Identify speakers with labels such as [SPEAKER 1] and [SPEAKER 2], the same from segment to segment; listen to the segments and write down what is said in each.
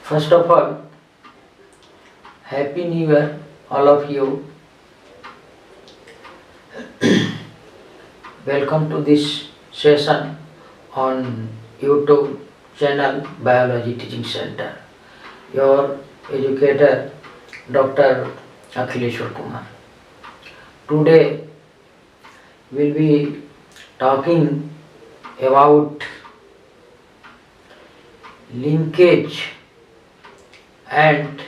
[SPEAKER 1] First of all, Happy New Year, all of you. Welcome to this session on YouTube channel Biology Teaching Center. Your educator, Dr. Akhileshwar Kumar. Today, we'll be talking about linkage and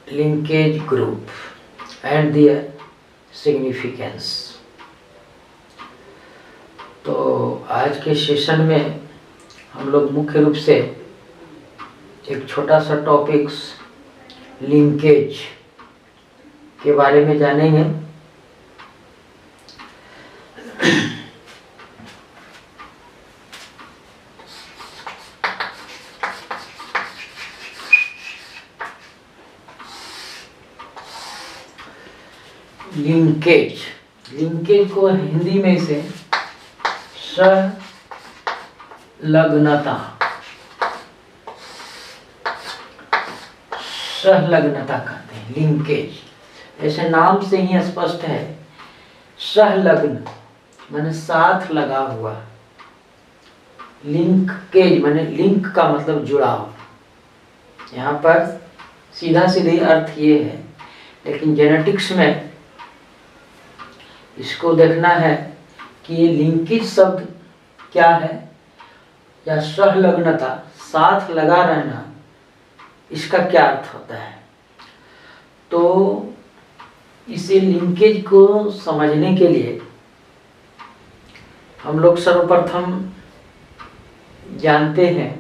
[SPEAKER 1] linkage group and their significance. तो आज के session में हम लोग मुख्य रूप से एक छोटा सा टॉपिक्स लिंकेज के बारे में जानेंगे। लिंकेज को हिंदी में से सहलग्नता कहते हैं। लिंकेज ऐसे नाम से ही स्पष्ट है। सहलग्न माने साथ लगा हुआ, लिंकेज माने लिंक का मतलब जुड़ाव। यहाँ पर सीधा सीधे अर्थ ये है, लेकिन जेनेटिक्स में इसको देखना है कि ये लिंकेज शब्द क्या है या सहलग्नता साथ लगा रहना, इसका क्या अर्थ होता है। तो इसे लिंकेज को समझने के लिए हम लोग सर्वप्रथम जानते हैं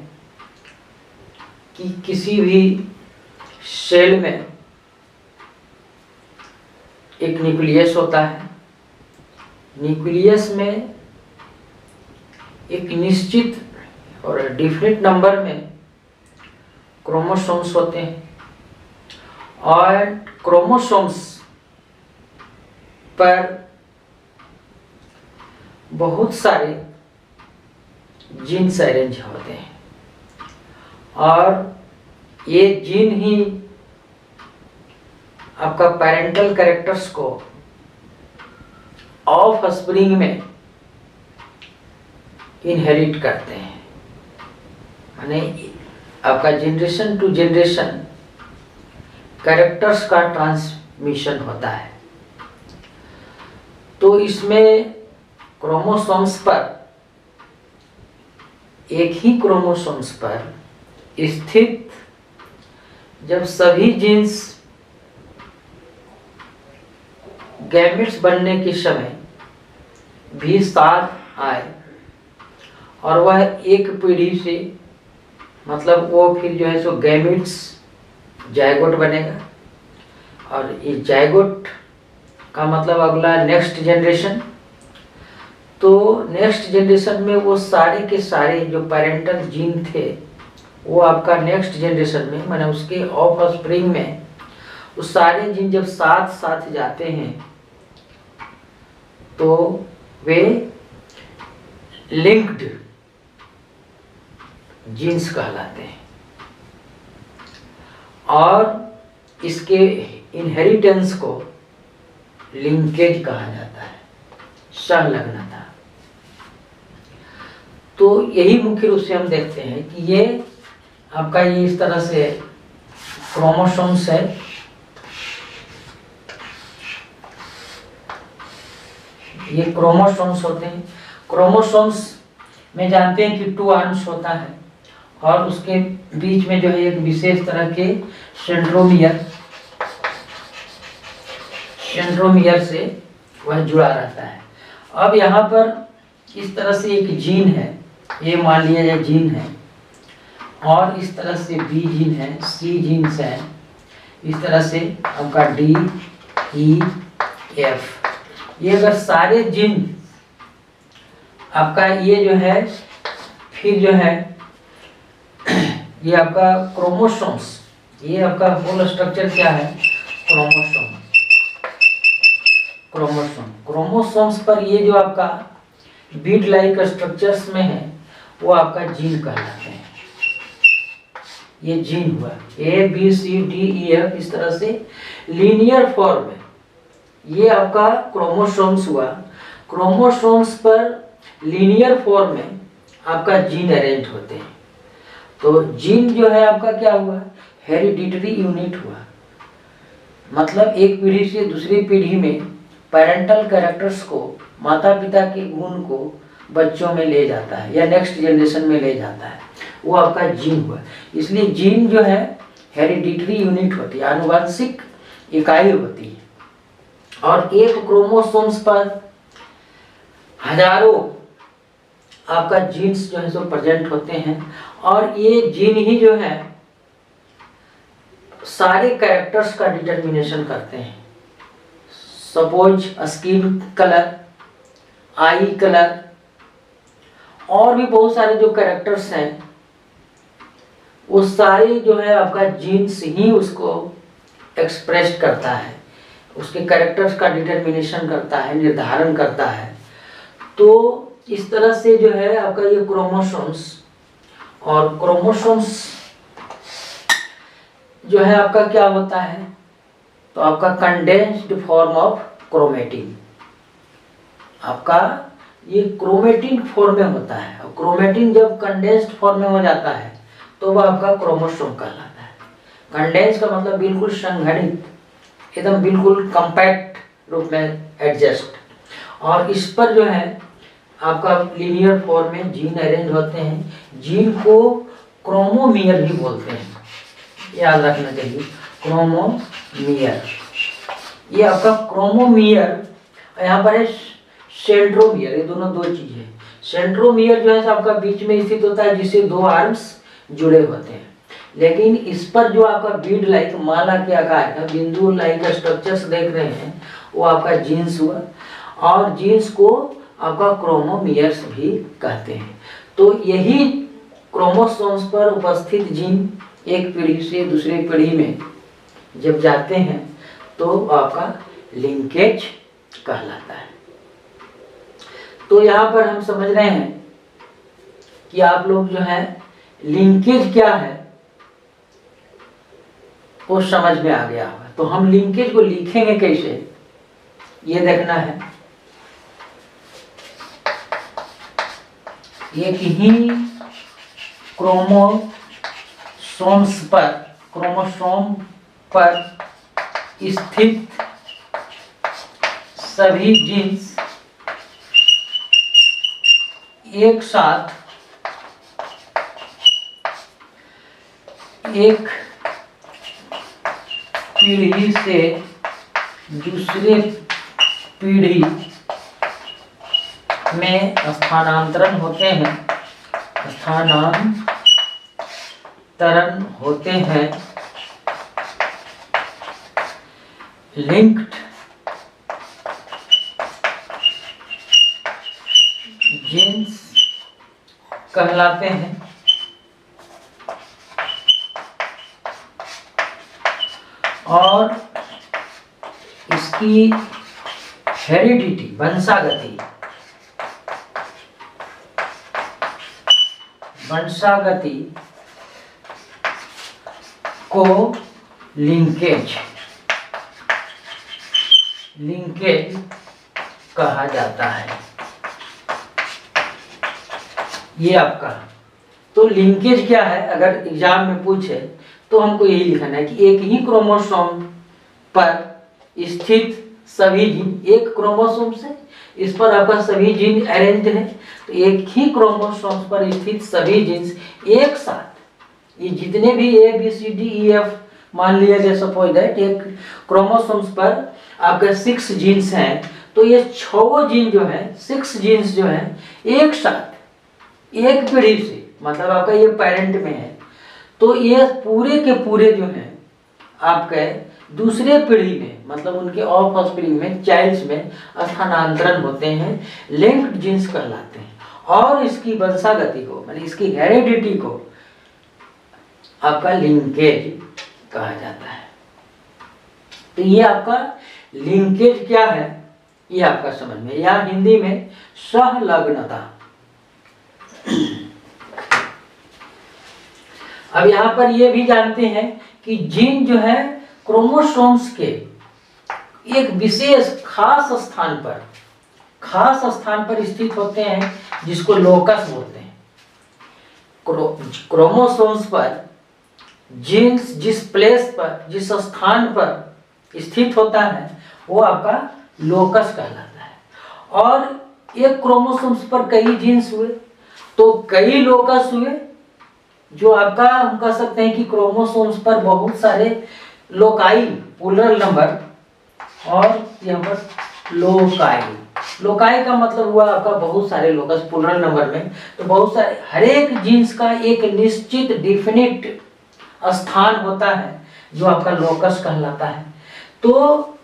[SPEAKER 1] कि किसी भी सेल में एक न्यूक्लियस होता है। न्यूक्लियस में एक निश्चित और डिफरेंट नंबर में क्रोमोसोम्स होते हैं और क्रोमोसोम्स पर बहुत सारे जीन्स अरेंज होते हैं और ये जीन ही आपका पेरेंटल कैरेक्टर्स को ऑफ स्प्रिंग में इनहेरिट करते हैं। माने आपका जनरेशन टू जनरेशन कैरेक्टर्स का ट्रांसमिशन होता है। तो इसमें क्रोमोसोम्स पर, एक ही क्रोमोसोम्स पर स्थित जब सभी जीन्स गैमेट्स बनने के समय भी साथ आए और वह एक पीढ़ी से, मतलब वो फिर जो है सो गैमेट्स जायगोट बनेगा और ये जायगोट का मतलब अगला नेक्स्ट जनरेशन। तो नेक्स्ट जनरेशन में वो सारे के सारे जो पेरेंटल जीन थे वो आपका नेक्स्ट जनरेशन में, माने उसके ऑफ स्प्रिंग में वो सारे जीन जब साथ साथ जाते हैं तो वे लिंक्ड जीन्स कहलाते हैं और इसके इनहेरिटेंस को लिंकेज कहा जाता है, सहलग्नता। तो यही मुख्य रूप से हम देखते हैं कि ये आपका ये इस तरह से क्रोमोसोम्स है। ये क्रोमोसोम्स होते हैं। क्रोमोसोम्स में जानते हैं कि 2 आर्म्स होता है और उसके बीच में जो है एक विशेष तरह के सेंट्रोमियर से वह जुड़ा रहता है। अब यहाँ पर इस तरह से एक जीन है, ये मान लिया जाए जीन है, और इस तरह से बी जीन है, सी जीन्स है, इस तरह से आपका डी ई एफ। ये अगर सारे जीन आपका ये जो है, फिर जो है ये आपका क्रोमोसोम्स, ये आपका होल स्ट्रक्चर क्या है, क्रोमोसोम्स पर ये जो आपका बीड लाइक स्ट्रक्चर्स में है वो आपका जीन कहलाते हैं। ये जीन हुआ, ABCDEF इस तरह से लीनियर फॉर्म में। ये आपका क्रोमोसोम्स हुआ, क्रोमोसोम्स पर लीनियर फॉर्म में आपका जीन अरेंज होते हैं। तो जीन जो है आपका क्या हुआ, हेरिडिटरी यूनिट हुआ, मतलब एक पीढ़ी से दूसरी पीढ़ी में पेरेंटल कैरेक्टर्स को, माता पिता के गुण को बच्चों में ले जाता है या नेक्स्ट जनरेशन में ले जाता है, वो आपका जीन हुआ। इसलिए जीन जो है हेरिडिटरी यूनिट होती है, आनुवंशिक इकाई होती है, और एक क्रोमोसोम्स पर हजारों आपका जीन्स जो है सो प्रेजेंट होते हैं, और ये जीन ही जो है सारे कैरेक्टर्स का डिटर्मिनेशन करते हैं। सपोज स्किन कलर, आई कलर, और भी बहुत सारे जो कैरेक्टर्स हैं, वो सारे जो है आपका जीन्स ही उसको एक्सप्रेस करता है, उसके कैरेक्टर्स का डिटर्मिनेशन करता है, निर्धारण करता है। तो इस तरह से जो है आपका ये क्रोमोसोम्स, और क्रोमोसोम्स जो है आपका क्या होता है, तो आपका कंडेंस्ड फॉर्म ऑफ क्रोमेटिन, आपका ये क्रोमेटिन फॉर्म में होता है। और क्रोमेटिन जब कंडेंस्ड फॉर्म में हो जाता है तो वह आपका क्रोमोसोम कहलाता है। कंडेंस का मतलब बिल्कुल संघनित, एकदम बिल्कुल कम्पैक्ट रूप में एडजस्ट, और इस पर जो है आपका लीनियर फॉर्म में जीन अरेंज होते हैं। जीन को क्रोमोमियर भी बोलते हैं, याद रखना चाहिए, क्रोमोमियर। ये आपका क्रोमोमियर, यहाँ पर है सेंट्रोमियर, ये दोनों दो चीज है। सेंट्रोमियर जो है आपका बीच में स्थित होता है, जिससे दो आर्म्स जुड़े होते हैं, लेकिन इस पर जो आपका बीड लाइक माला के आकार का बिंदु लाइक स्ट्रक्चर्स देख रहे हैं, वो आपका जीन्स हुआ, और जीन्स को आपका क्रोमोमियर्स भी कहते हैं। तो यही क्रोमोसोम्स पर उपस्थित जीन एक पीढ़ी से दूसरी पीढ़ी में जब जाते हैं तो आपका लिंकेज कहलाता है। तो यहाँ पर हम समझ रहे हैं कि आप लोग जो है लिंकेज क्या है वो समझ में आ गया होगा। तो हम लिंकेज को लिखेंगे कैसे, ये देखना है। एक ही क्रोमोसोम पर स्थित सभी जीन्स एक साथ एक पीढ़ी से दूसरे पीढ़ी में स्थानांतरण होते हैं। लिंक्ड जीन्स कहलाते हैं। और इसकी हेरिडिटी, वंशागति को लिंकेज कहा जाता है। ये आपका, तो लिंकेज क्या है, अगर एग्जाम में पूछे तो हमको यही लिखना है कि एक ही क्रोमोसोम पर स्थित सभी जीन, एक क्रोमोसोम से इस पर आपका सभी जीन अरेंज है, तो एक ही क्रोमोसोम पर स्थित सभी जीन्स एक साथ, ये जितने भी ABCDEF मान लिया गया, सपोज दैट एक क्रोमोसोम्स पर आपके 6 जीन्स हैं, तो ये 6 जीन जो है, 6 जीन्स जो है एक साथ एक पीढ़ी से, मतलब आपका ये पेरेंट में है, तो ये पूरे के पूरे जो है आपके दूसरे पीढ़ी में, मतलब उनके ऑफ ऑफस्प्रिंग में, चाइल्ड्स में स्थानांतरण होते हैं, लिंक्ड जीन्स कहलाते हैं। और इसकी वंशागति को, मतलब इसकी हेरिडिटी को आपका लिंकेज कहा जाता है। तो ये आपका लिंकेज क्या है, ये आपका समझ में, या हिंदी में सहलग्नता। अब यहाँ पर ये भी जानते हैं कि जीन जो है क्रोमोसोम्स के एक विशेष खास स्थान पर स्थित होते हैं, जिसको लोकस बोलते हैं। क्रोमोसोम्स पर जीन्स जिस प्लेस पर, जिस स्थान पर स्थित होता है, वो आपका लोकस कहलाता है। और एक क्रोमोसोम्स पर कई जीन्स हुए तो कई लोकस हुए, जो आपका हम कह सकते हैं कि क्रोमोसोम्स पर बहुत सारे लोकाई, प्लूरल नंबर, और यहाँ पर लोकाई का मतलब हुआ आपका बहुत सारे लोकस, प्लूरल नंबर में। तो बहुत सारे, हर एक जीन्स का एक निश्चित डिफिनिट स्थान होता है जो आपका लोकस कहलाता है। तो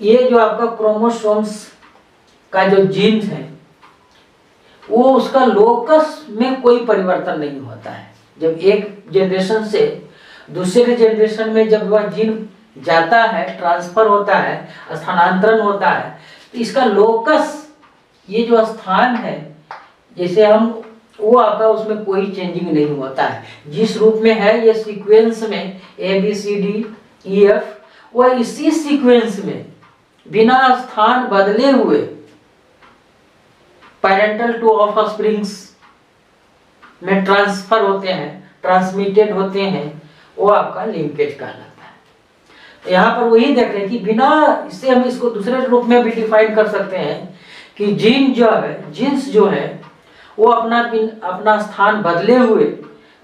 [SPEAKER 1] ये जो आपका क्रोमोसोम्स का जो जीन्स है, वो उसका लोकस में कोई परिवर्तन नहीं होता है। जब एक जनरेशन से दूसरे जनरेशन में जब वह जीन जाता है, ट्रांसफर होता है, स्थानांतरण होता है, तो इसका लोकस, ये जो स्थान है, जैसे हम, वो आपका उसमें कोई चेंजिंग नहीं होता है। जिस रूप में है ये सीक्वेंस में ABCDEF, वह इसी सीक्वेंस में बिना स्थान बदले हुए पैरेंटल टू ऑफस्प्रिंग्स में ट्रांसफर होते हैं, ट्रांसमिटेड होते हैं, वो आपका लिंकेज कहलाता है। तो यहाँ पर वही देख रहे हैं कि बिना, इससे हम इसको दूसरे रूप में भी डिफाइन कर सकते हैं कि जीन जो है, जीन्स जो है, वो अपना स्थान बदले हुए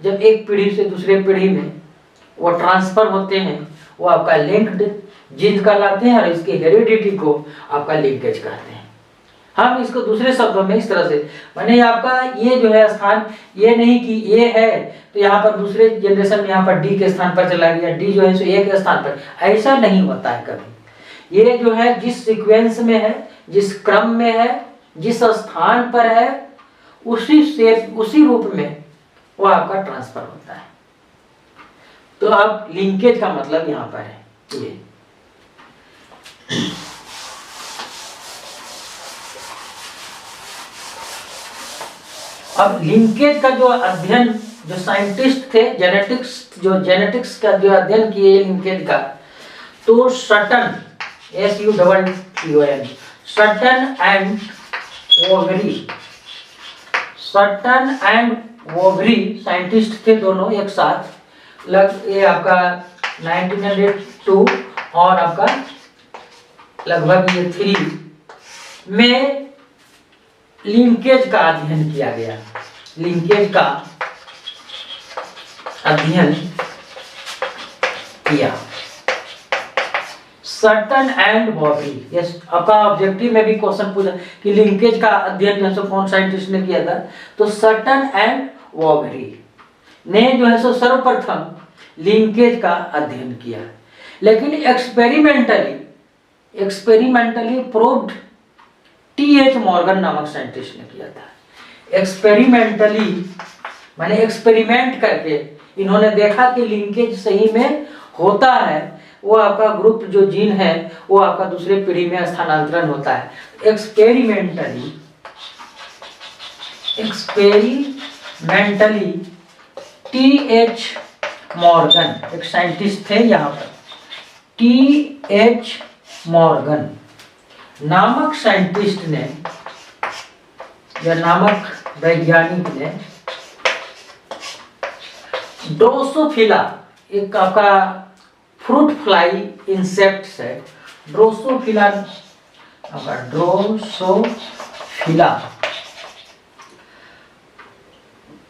[SPEAKER 1] जब एक पीढ़ी से दूसरे पीढ़ी में वो ट्रांसफर होते हैं, वो आपका लिंक्ड जीन्स कहलाते हैं, और इसकी हेरिडिटी को आपका लिंकेज कहते हैं। हम इसको दूसरे शब्दों में इस तरह से, माने आपका ये जो है स्थान, ये नहीं कि ये है तो यहाँ पर दूसरे जनरेशन में यहाँ पर डी के स्थान पर चला गया, डी जो है सो ए के स्थान पर, ऐसा नहीं होता है कभी। ये जो है जिस सीक्वेंस में है, जिस क्रम में है, जिस स्थान पर है, उसी रूप में वो आपका ट्रांसफर होता है। तो अब लिंकेज का मतलब यहाँ पर है ये। अब लिंकेज का जो अध्ययन, जो साइंटिस्ट थे, जेनेटिक्स का जो अध्ययन किए लिंकेज का, तो Sutton, SUTTON, Sutton and Boveri scientist थे, दोनों एक साथ। ये आपका 1902 और आपका लगभग ये 3 में लिंकेज का अध्ययन किया गया। लिंकेज का अध्ययन किया सटन एंड वोबरी। यस, आपका ऑब्जेक्टिव में भी क्वेश्चन पूछा कि लिंकेज का अध्ययन जो कौन साइंटिस्ट ने किया था, तो सटन एंड वोबरी ने जो है सो सर्वप्रथम लिंकेज का अध्ययन किया। लेकिन एक्सपेरिमेंटली प्रूव्ड TH मॉर्गन नामक साइंटिस्ट ने किया था। एक्सपेरिमेंटली माने एक्सपेरिमेंट करके इन्होंने देखा कि लिंकेज सही में होता है, वो आपका ग्रुप जो जीन है वो आपका दूसरे पीढ़ी में स्थानांतरण होता है। एक्सपेरिमेंटली TH मॉर्गन, एक साइंटिस्ट थे यहाँ पर, TH मॉर्गन नामक साइंटिस्ट ने, या नामक वैज्ञानिक ने, ड्रोसोफिला, एक आपका फ्रूट फ्लाई इंसेक्ट्स है, ड्रोसोफिला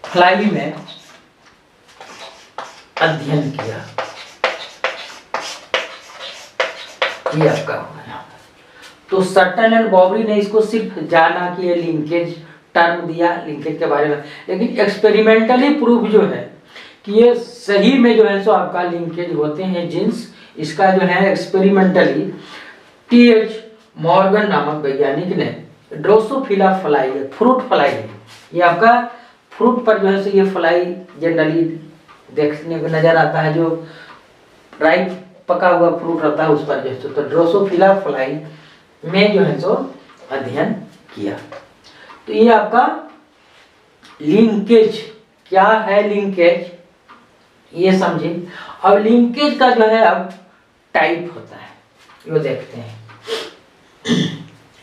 [SPEAKER 1] फ्लाई में अध्ययन किया। ये आपका होगा। तो सटन एंड वोबरी ने इसको सिर्फ जाना कि ये लिंकेज टर्म दिया लिंकेज के बारे में, लेकिन एक्सपेरिमेंटली प्रूफ जो है कि ये सही में जो है सो आपका लिंकेज होते हैं जीन्स, इसका जो है एक्सपेरिमेंटली TH मॉर्गन नामक वैज्ञानिक ने ड्रोसोफिला फ्लाई, फ्रूट फ्लाई, ये आपका फ्रूट पर जो है सो ये फ्लाई जनरली देखने को नजर आता है, जो राइप पका हुआ फ्रूट रहता है उस पर जो है, तो ड्रोसोफिला फ्लाई में जो है सो अध्ययन किया। तो ये आपका लिंकेज क्या है, लिंकेज ये समझे। अब लिंकेज का जो है अब टाइप होता है, ये देखते हैं।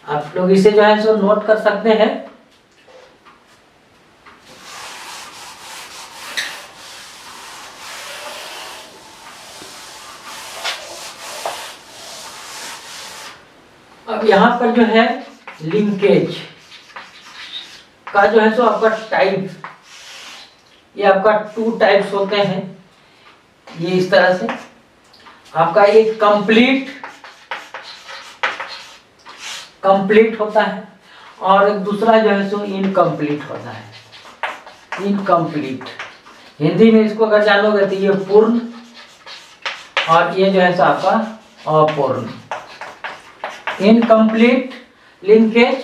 [SPEAKER 1] आप लोग इसे जो है सो नोट कर सकते हैं। अब यहां पर जो है लिंकेज का जो है सो आपका टाइप, ये आपका 2 टाइप्स होते हैं। ये इस तरह से आपका एक कंप्लीट होता है और एक दूसरा जो है सो इनकम्प्लीट होता है। इनकम्प्लीट हिंदी में इसको अगर जानोगे तो ये पूर्ण और ये जो है सो आपका अपूर्ण। इनकम्प्लीट लिंकेज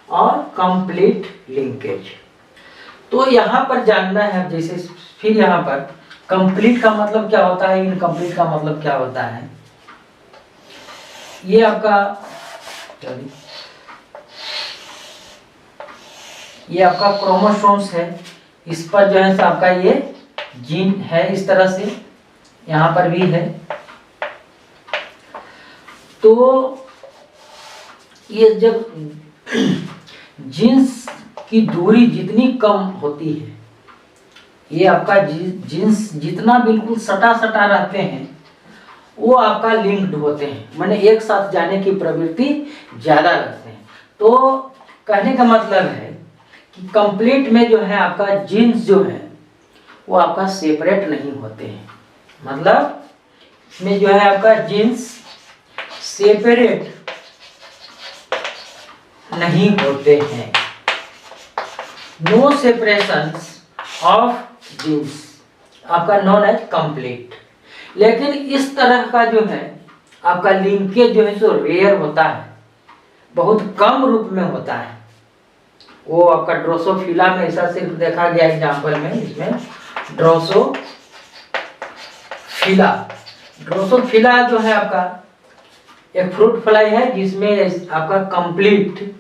[SPEAKER 1] और कंप्लीट लिंकेज। तो यहाँ पर जानना है, जैसे फिर यहाँ पर कंप्लीट का मतलब क्या होता है, इनकम्प्लीट का मतलब क्या होता है। ये आपका क्रोमोसोम्स है, इस पर जो है सो आपका ये जीन है, इस तरह से यहाँ पर भी है। तो ये जब जीन्स की दूरी जितनी कम होती है, ये आपका जीन्स जितना बिल्कुल सटा सटा रहते हैं वो आपका लिंक्ड होते हैं, माने एक साथ जाने की प्रवृत्ति ज्यादा रखते हैं। तो कहने का मतलब है कि कंप्लीट में जो है आपका जीन्स जो है वो आपका सेपरेट नहीं होते हैं, मतलब इसमें जो है आपका जीन्स सेपरेट नहीं होते हैं। नो सेपरेशन ऑफ जीन्स आपका नॉन एज कंप्लीट। लेकिन इस तरह का जो है आपका लिंकेज जो है सो रेयर होता है, बहुत कम रूप में होता है। वो आपका ड्रोसोफिला में ऐसा सिर्फ देखा गया एग्जाम्पल में, इसमें ड्रोसोफिला जो है आपका एक फ्रूट फ्लाई है जिसमें आपका कंप्लीट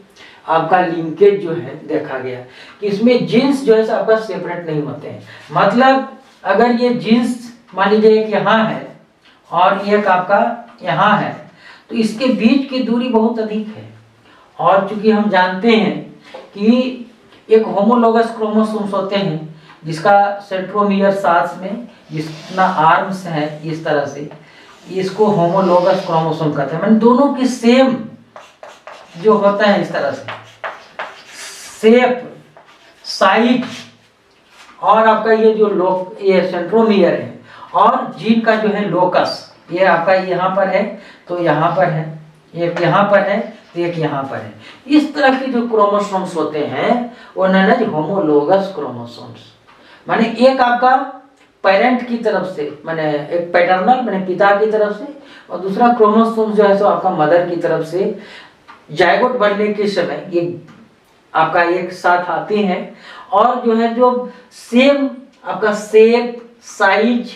[SPEAKER 1] आपका लिंकेज जो है देखा गया कि इसमें जीन्स जो है आपका सेपरेट नहीं होते हैं। मतलब अगर ये जीन्स मान लीजिए एक यहाँ है और एक आपका यहाँ है, तो इसके बीच की दूरी बहुत अधिक है। और चूंकि हम जानते हैं कि एक होमोलोगस क्रोमोसोम्स होते हैं जिसका सेंट्रोमियर साथ में जितना आर्म्स है, इस तरह से इसको होमोलोगस क्रोमोसोम कहते हैं। मतलब दोनों की सेम जो होता है इस तरह से शेप, साइज और आपका ये जो ये सेंट्रोमियर है और जीन का जो है लोकस, ये आपका यहाँ पर है तो यहाँ पर है, एक यहाँ पर है तो एक यहाँ पर है। इस तरह के जो क्रोमोसोम्स होते हैं वो नॉन एज होमोलोगस क्रोमोसोम्स। माने एक आपका पेरेंट की तरफ से, माने एक पैटर्नल माने पिता की तरफ से, और दूसरा क्रोमोसोम जो है सो आपका मदर की तरफ से जायगोट बनने के समय ये आपका एक साथ आते हैं। और जो है जो सेम आपका शेप, साइज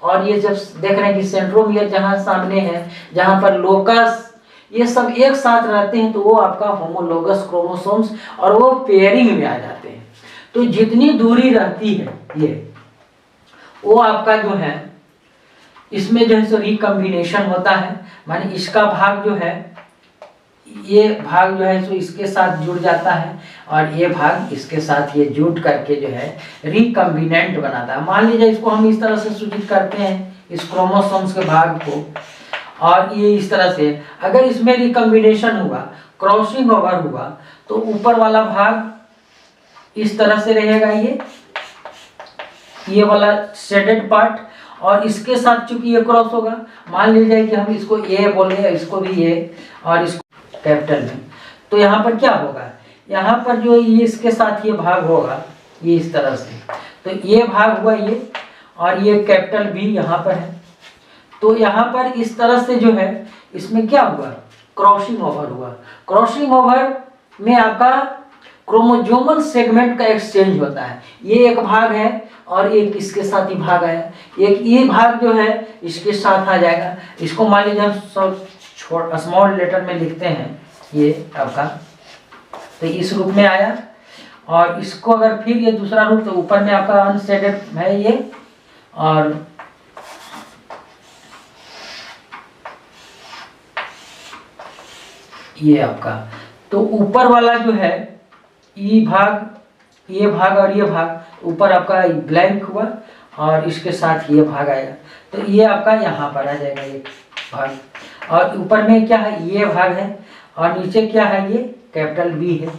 [SPEAKER 1] और ये जब देख रहे हैं कि सेंट्रोमियर जहाँ सामने है, जहाँ पर लोकस, ये सब एक साथ रहते हैं तो वो आपका होमोलोगस क्रोमोसोम्स और वो पेयरिंग में आ जाते हैं। तो जितनी दूरी रहती है ये वो आपका जो है इसमें जो है सो रिकम्बिनेशन होता है। माने इसका भाग जो है, ये भाग जो है सो इसके साथ जुड़ जाता है और ये भाग इसके साथ ये जुड़ करके जो है रिकम्बिनेंट बनाता है। मान लीजिए इसको हम इस तरह से सूचित करते हैं इस क्रोमोसोम्स के भाग को, और ये इस तरह से अगर इसमें रिकम्बिनेशन हुआ, क्रॉसिंग ओवर हुआ, तो ऊपर वाला भाग इस तरह से रहेगा, ये वाला शेडेड पार्ट, और इसके साथ चूंकि ये क्रॉस होगा, मान लीजिए कि हम इसको ए बोले, इसको भी ए और इसको कैपिटल में, तो यहाँ पर क्या होगा, यहाँ पर जो ये इसके साथ ये भाग होगा ये इस तरह से, तो ये भाग हुआ ये, और ये कैपिटल भी यहाँ पर है। तो यहाँ पर इस तरह से जो है इसमें क्या हुआ, क्रॉसिंग ओवर हुआ। क्रॉसिंग ओवर में आपका क्रोमोसोमल सेगमेंट का एक्सचेंज होता है। ये एक भाग है और एक इसके साथ ही भाग आया, एक ये भाग जो है इसके साथ आ जाएगा। इसको मान लीजिए हम स्मॉल लेटर में लिखते हैं, ये आपका तो इस रूप में आया, और इसको अगर फिर ये दूसरा रूप, तो ऊपर में आपका अनशेडेड है ये, और ये आपका, तो ऊपर वाला जो है ये भाग और ये भाग ऊपर आपका ब्लैंक हुआ और इसके साथ ये भाग आएगा, तो ये आपका यहाँ पर आ जाएगा ये भाग, और ऊपर में क्या है ये भाग है और नीचे क्या है ये कैपिटल बी है।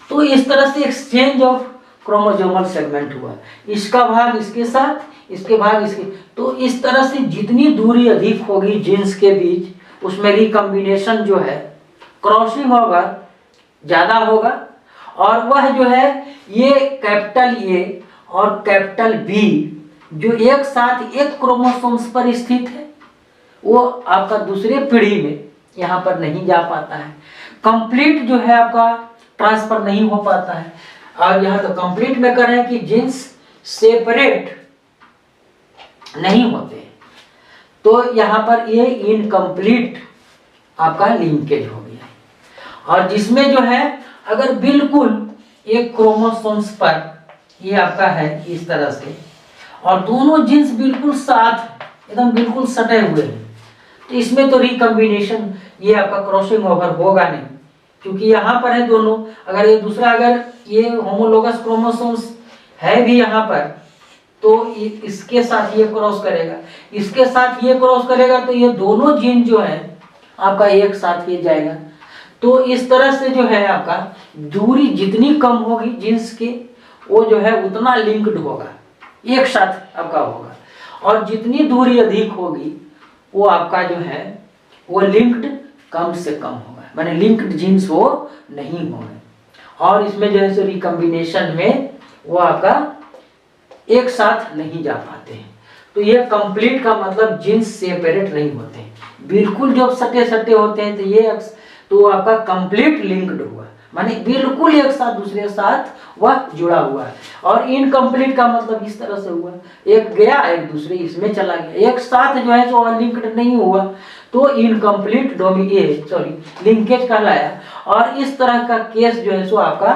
[SPEAKER 1] तो इस तरह से एक्सचेंज ऑफ क्रोमोसोमल सेगमेंट हुआ, इसका भाग इसके साथ, इसके भाग इसके, तो इस तरह से जितनी दूरी अधिक होगी जीन्स के बीच उसमें रिकम्बिनेशन जो है, क्रॉसिंग ओवर ज़्यादा होगा, और वह जो है ये कैपिटल ए और कैपिटल बी जो एक साथ एक क्रोमोसोम्स पर स्थित है वो आपका दूसरे पीढ़ी में यहाँ पर नहीं जा पाता है, कंप्लीट जो है आपका ट्रांसफर नहीं हो पाता है। और यहाँ तो कंप्लीट में कर रहे हैं कि जीन्स सेपरेट नहीं होते, तो यहाँ पर ये इनकम्प्लीट आपका लिंकेज हो गया है। और जिसमें जो है अगर बिल्कुल एक क्रोमोसोम्स पर ये आपका है इस तरह से और दोनों जीन्स बिल्कुल साथ एकदम बिल्कुल सटे हुए हैं, तो इसमें तो रिकम्बिनेशन ये आपका क्रॉसिंग ओवर होगा नहीं, क्योंकि यहाँ पर है दोनों, अगर ये दूसरा अगर ये होमोलोगस क्रोमोसोम्स है भी यहाँ पर तो इसके साथ ये क्रॉस करेगा, इसके साथ ये क्रॉस करेगा, तो ये दोनों जीन जो है आपका एक साथ ये जाएगा। तो इस तरह से जो है आपका दूरी जितनी कम होगी जीन्स की वो जो है उतना लिंक्ड होगा, एक साथ आपका होगा, और जितनी दूरी अधिक होगी वो आपका जो है वो लिंक्ड कम से कम होगा, माने लिंक्ड जीन्स वो नहीं होंगे, और इसमें जो है सो रिकम्बिनेशन में वो आपका एक साथ नहीं जा पाते हैं। तो ये कंप्लीट का मतलब जीन्स सेपरेट नहीं होते हैं, बिल्कुल जब सटे सटे होते हैं तो ये तो आपका कंप्लीट लिंक्ड हुआ, माने बिल्कुल एक साथ दूसरे साथ वह जुड़ा हुआ है। और इनकम्प्लीट का मतलब इस तरह से हुआ, एक गया एक दूसरे इसमें चला गया, एक साथ जो है सो लिंक्ड नहीं हुआ, तो इनकम्प्लीट लिंकेज कहलाया। और इस तरह का केस जो है सो आपका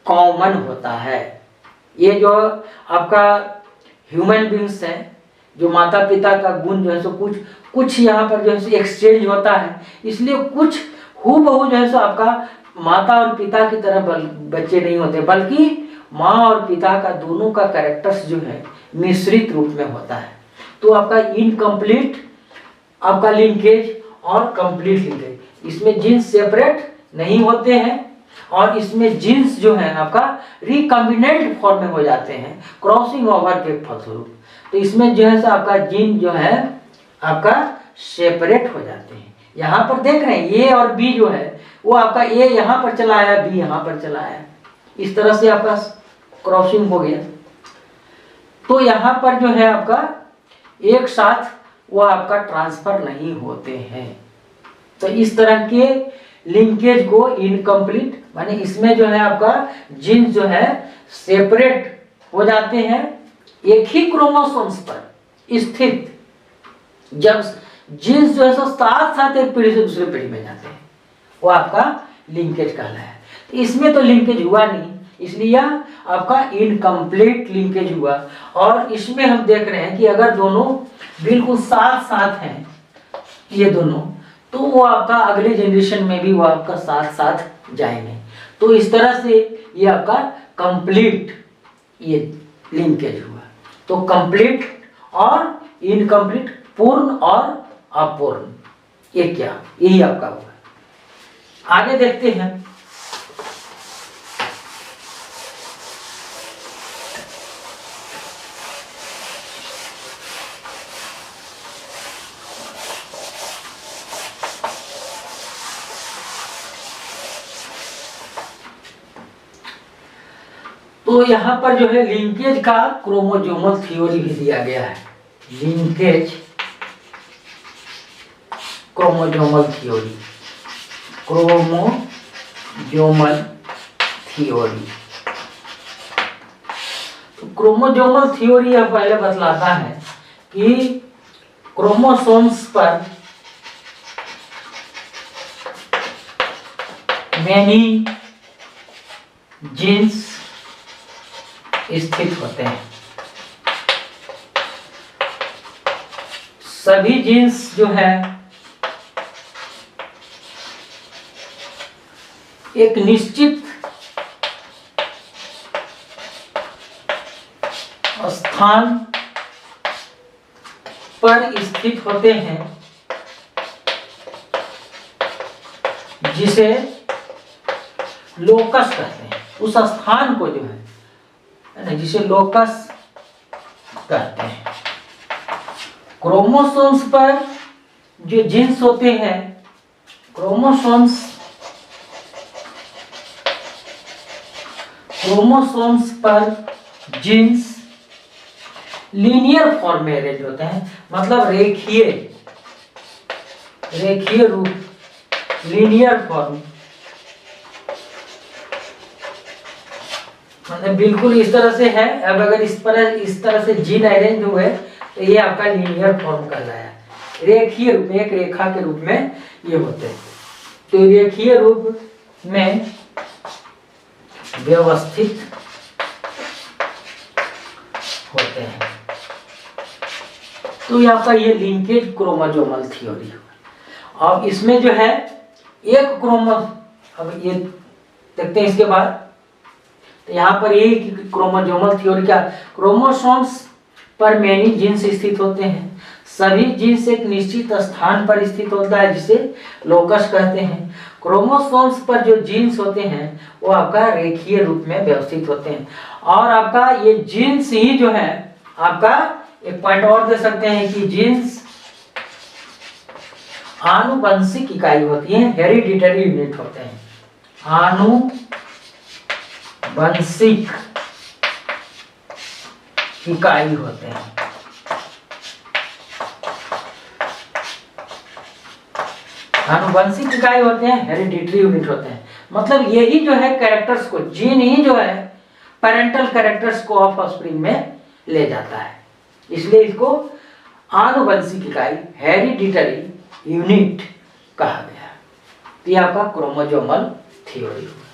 [SPEAKER 1] कॉमन होता है। ये जो आपका ह्यूमन बींग्स है, जो माता पिता का गुण जो है सो कुछ यहाँ पर जो है सो एक्सचेंज होता है, इसलिए कुछ हूबहू जो है सो आपका माता और पिता की तरह बच्चे नहीं होते, बल्कि माँ और पिता का दोनों का कैरेक्टर्स जो है मिश्रित रूप में होता है। तो आपका इनकम्प्लीट आपका लिंकेज और कंप्लीट लिंकेज, इसमें जीन्स सेपरेट नहीं होते हैं और इसमें जीन्स जो है आपका रिकम्बिनेंट फॉर्म में हो जाते हैं क्रॉसिंग ओवर के फलस्वरूप। तो इसमें जो है आपका जीन जो है आपका सेपरेट हो जाते हैं। यहाँ पर देख रहे हैं ए और बी जो है वो आपका ए यहाँ पर चला आया, बी यहाँ पर चला आया, इस तरह से आपका क्रॉसिंग हो गया। तो यहाँ पर जो है आपका एक साथ वो आपका ट्रांसफर नहीं होते हैं। तो इस तरह के लिंकेज को इनकम्प्लीट माने इसमें जो है आपका जीन्स जो है सेपरेट हो जाते हैं एक ही क्रोमोसोम्स पर स्थित, जब जीन्स जो है सो साथ साथ एक पीढ़ी से दूसरी पीढ़ी में जाते हैं, वो आपका लिंकेज कहलाया। तो इसमें तो लिंकेज हुआ नहीं, इसलिए आपका इनकम्प्लीट लिंकेज हुआ। और इसमें हम देख रहे हैं कि अगर दोनों बिल्कुल साथ साथ हैं ये दोनों, तो वो आपका अगले जनरेशन में भी वो आपका साथ साथ जाएंगे। तो इस तरह से ये आपका कंप्लीट ये लिंकेज हुआ। तो कंप्लीट और इनकम्प्लीट, पूर्ण और अपूर्ण, ये क्या, यही आपका हुआ। आगे देखते हैं। तो यहाँ पर जो है लिंकेज का क्रोमोसोमल थ्योरी भी दिया गया है। Linkage chromosomal theory, chromosomal theory. तो क्रोमोसोमल थ्योरी यह पहले बतलाता है कि क्रोमोसोम्स पर मैनी जीन्स स्थित होते हैं। सभी जीन्स जो है एक निश्चित स्थान पर स्थित होते हैं जिसे लोकस कहते हैं। उस स्थान को जो है ना, जिसे लोकस कहते हैं। क्रोमोसोम्स पर जो जीन्स होते हैं, क्रोमोसोम्स पर जीन्स लीनियर फॉर्म में अरेंज होते हैं, मतलब रेखीय रूप, लीनियर फॉर्म, मतलब बिल्कुल इस तरह से है। अब अगर इस तरह से जीन अरेंज हुए तो ये आपका लीनियर फॉर्म कहलाया। रेखीय रूप में, एक रेखा के रूप में ये होते हैं। तो रेखीय रूप में व्यवस्थित होते हैं। तो यहाँ पर ये लिंकेज क्रोमोसोमल थ्योरी। अब इसमें जो है एक अब ये देखते हैं इसके बाद, तो यहाँ पर ये क्रोमोसोमल थ्योरी क्या, क्रोमोसोम्स पर मेनी जीन्स स्थित होते हैं। सभी जीन्स एक निश्चित स्थान पर स्थित होता है जिसे लोकस कहते हैं। क्रोमोसोम्स पर जो जीन्स होते हैं वो आपका रेखीय रूप में व्यवस्थित होते हैं। और आपका ये जीन्स ही जो है आपका, एक पॉइंट और दे सकते हैं कि जीन्स आनुवंशिक इकाई होती है, हेरिडिटरी यूनिट होते हैं। आनुवंशिक इकाई होते हैं। आनुवंशिक इकाई होते हैं, हेरिडिटरी यूनिट होते हैं। मतलब यही जो है कैरेक्टर्स को, जीन ही जो है पेरेंटल कैरेक्टर्स को ऑफ ऑफस्प्रिंग में ले जाता है, इसलिए इसको आनुवंशिक इकाई, हेरिडिटरी यूनिट कहा गया। तो ये आपका क्रोमोसोमल थ्योरी हुआ।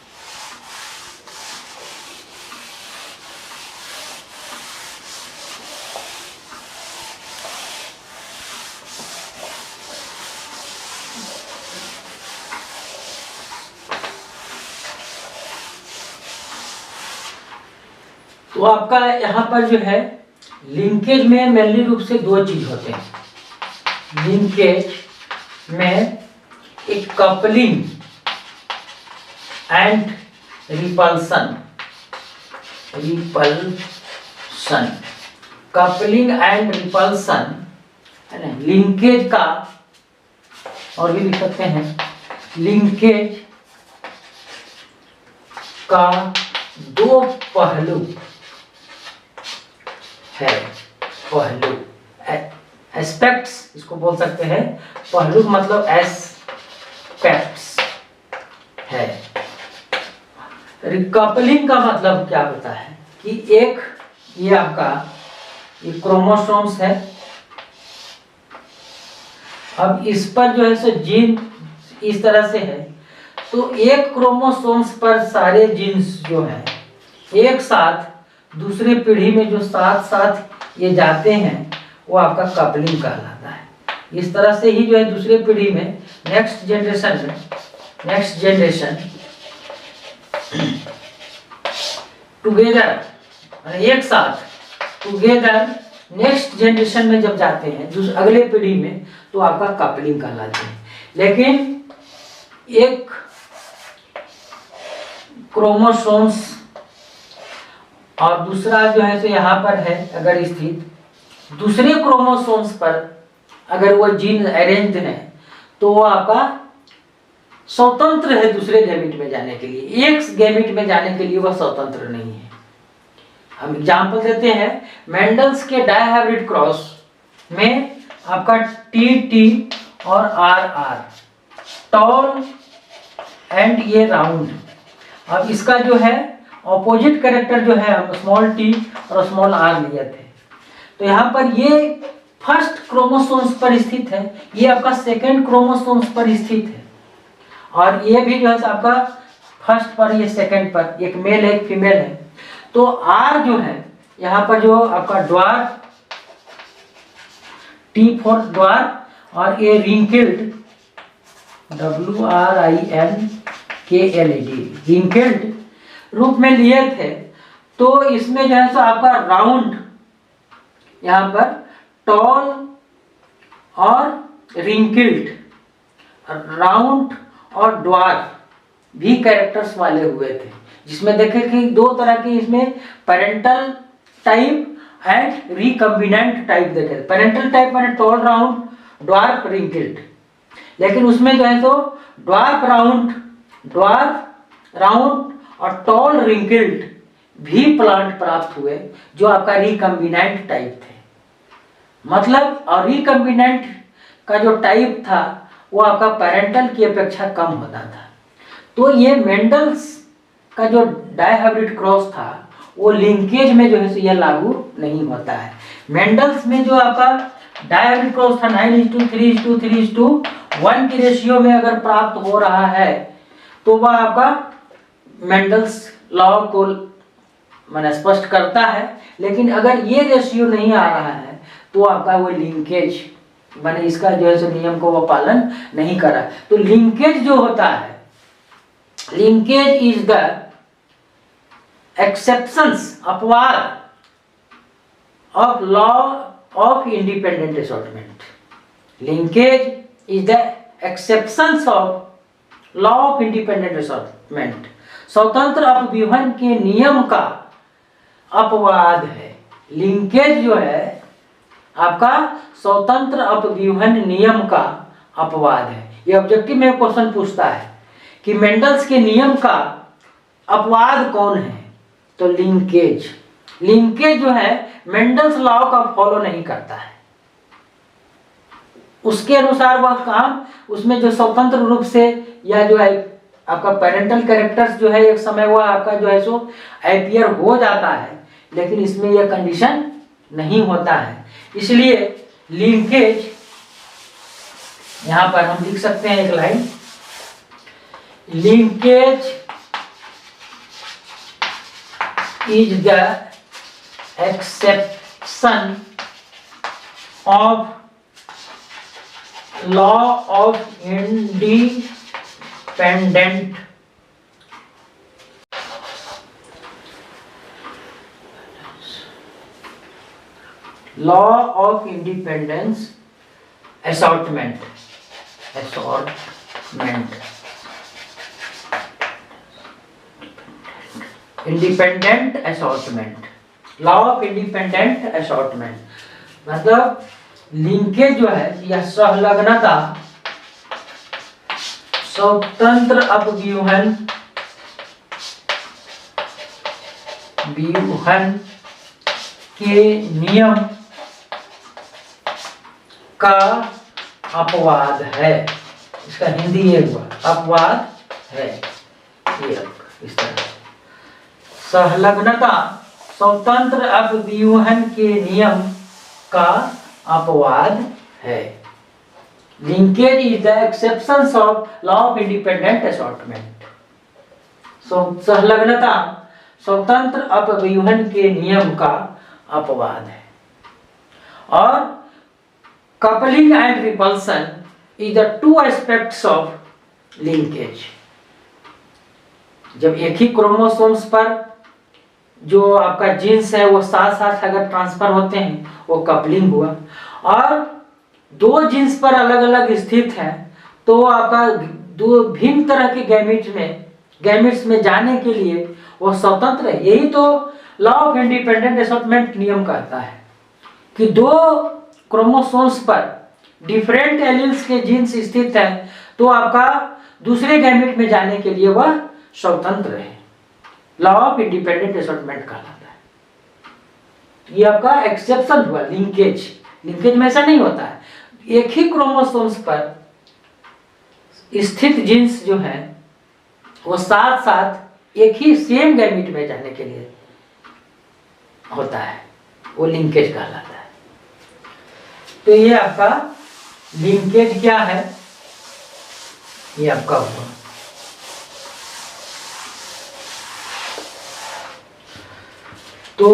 [SPEAKER 1] तो आपका यहाँ पर जो है लिंकेज में मेनली रूप से दो चीज होते हैं। लिंकेज में एक coupling and repulsion, coupling and repulsion है ना, लिंकेज का, और भी लिख सकते हैं लिंकेज का दो पहलू है। पहलू, एस्पेक्ट्स इसको बोल सकते हैं। पहलू मतलब एस्पेक्ट्स है। रिकपलिंग का मतलब क्या होता है कि एक ये आपका ये क्रोमोसोम्स है। अब इस पर जो है सो जीन इस तरह से है, तो एक क्रोमोसोम्स पर सारे जीन्स जो हैं एक साथ दूसरे पीढ़ी में जो साथ साथ ये जाते हैं वो आपका कपलिंग कहलाता है। इस तरह से ही जो है दूसरे पीढ़ी में, नेक्स्ट जनरेशन टुगेदर, एक साथ टुगेदर नेक्स्ट जनरेशन में जब जाते हैं अगले पीढ़ी में, तो आपका कपलिंग कहलाते हैं। लेकिन एक क्रोमोसोम्स और दूसरा जो है तो यहाँ पर है अगर स्थित, दूसरे क्रोमोसोम्स पर अगर वो जीन अरेंज्ड है तो वो आपका स्वतंत्र है दूसरे गैमेट में जाने के लिए। एक गैमेट में जाने के लिए वह स्वतंत्र नहीं है। हम एग्जांपल देते हैं, मेंडल्स के डायहाइब्रिड क्रॉस में आपका टी और आर, टॉल एंड ये राउंड। अब इसका जो है ऑपोजिट कैरेक्टर जो है हम स्मॉल टी और स्मॉल आर लिए थे। तो यहाँ पर ये फर्स्ट क्रोमोसोम्स पर स्थित है, ये आपका सेकंड क्रोमोसोम्स पर स्थित है, और ये भी जो है आपका फर्स्ट पर, ये सेकंड पर, एक मेल है एक फीमेल है। तो आर जो है यहाँ पर जो आपका ड्वार्फ T फॉर ड्वार्फ और ए रिंकल्ड, WRINKLED, रिंकल्ड रूप में लिए थे। तो इसमें जो है सो आपका राउंड, यहाँ पर टॉल और रिंकल्ड, राउंड और ड्वार्फ भी कैरेक्टर्स वाले हुए थे, जिसमें देखें कि दो तरह की इसमें parental type and recombinant type देखे। पेरेंटल टाइप माने टॉल, राउंड, ड्वार्फ, रिंकल्ड। लेकिन उसमें जो है तो ड्वार्फ राउंड और टॉल रिंकल्ड भी प्लांट प्राप्त हुए, जो आपका रिकम्बिनेंट टाइप थे। मतलब और रिकम्बिनेंट का जो टाइप था वो आपका पेरेंटल की अपेक्षा कम होता था। तो ये मेंडल्स का जो डायहाइब्रिड क्रॉस था वो लिंकेज में जो है यह लागू नहीं होता है। मेंडल्स में जो आपका डायहाइब्रिड क्रॉस था 9:3:3:1 की रेशियो में अगर प्राप्त हो रहा है तो वह आपका मेंडल्स लॉ को माने स्पष्ट करता है। लेकिन अगर ये रेशियो नहीं आ रहा है तो आपका वो लिंकेज माने इसका जो है सो नियम को वो पालन नहीं कर रहा। तो लिंकेज जो होता है, लिंकेज इज द एक्सेप्शंस, अपवाद of law of independent assortment. Linkage is the exceptions of law of independent assortment. स्वतंत्र अपव्यूहन के नियम का अपवाद है। लिंकेज जो है आपका स्वतंत्र अपव्यूहन नियम का अपवाद है। ये ऑब्जेक्टिव में क्वेश्चन पूछता है कि मेंडल्स के नियम का अपवाद कौन है, तो लिंकेज। लिंकेज जो है मेंडल्स लॉ का फॉलो नहीं करता है, उसके अनुसार वह काम, उसमें जो स्वतंत्र रूप से या जो है आपका पेरेंटल कैरेक्टर्स जो है एक समय वह आपका जो है सो अपीयर हो जाता है, लेकिन इसमें यह कंडीशन नहीं होता है। इसलिए लिंकेज यहां पर हम लिख सकते हैं एक line, linkage is the exception of law of independent law of independence assortment, independent assortment, law of independent assortment. मतलब लिंकेज जो है या सहलग्नता स्वतंत्र अपव्यूहन के नियम का अपवाद है। इसका हिंदी ये हुआ अपवाद है। ये इस तरह सहलग्नता स्वतंत्र अपव्यूहन के नियम का अपवाद है। Linkage is the exceptions of law of independent assortment. सहलग्नता स्वतंत्र अपव्यूहन के नियम का अपवाद है। और coupling and repulsion is the two aspects of linkage. जब एक ही क्रोमोसोम्स पर जो आपका जीन्स है वो साथ साथ अगर ट्रांसफर होते हैं वो कपलिंग हुआ, और दो जीन्स पर अलग अलग स्थित है तो आपका दो भिन्न तरह के गैमेट्स में जाने के लिए वो स्वतंत्र है। यही तो लॉ ऑफ इंडिपेंडेंट असॉर्टमेंट नियम कहता है कि दो क्रोमोसोम्स पर डिफरेंट एलील्स के जीन्स स्थित है तो आपका दूसरे गैमेट में जाने के लिए वह स्वतंत्र है। लॉ ऑफ इंडिपेंडेंट असॉर्टमेंट कहलाता है। ये आपका एक्सेप्शन हुआ लिंकेज। लिंकेज में ऐसा नहीं होता है, एक ही क्रोमोसोम्स पर स्थित जीन्स जो है वो साथ साथ एक ही सेम गैमेट में जाने के लिए होता है, वो लिंकेज कहलाता है। तो ये आपका लिंकेज क्या है, ये आपका हुआ। तो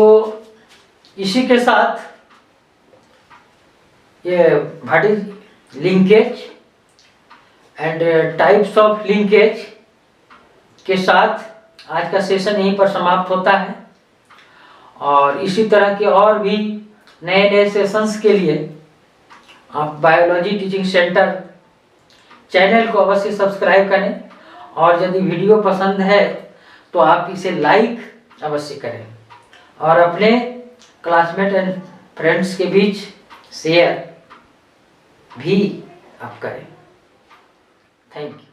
[SPEAKER 1] इसी के साथ ये what is linkage and types of linkage के साथ आज का सेशन यहीं पर समाप्त होता है। और इसी तरह के और भी नए नए सेशंस के लिए आप बायोलॉजी टीचिंग सेंटर चैनल को अवश्य सब्सक्राइब करें, और यदि वीडियो पसंद है तो आप इसे लाइक अवश्य करें और अपने क्लासमेट एंड फ्रेंड्स के बीच शेयर भी आप करें। Thank you.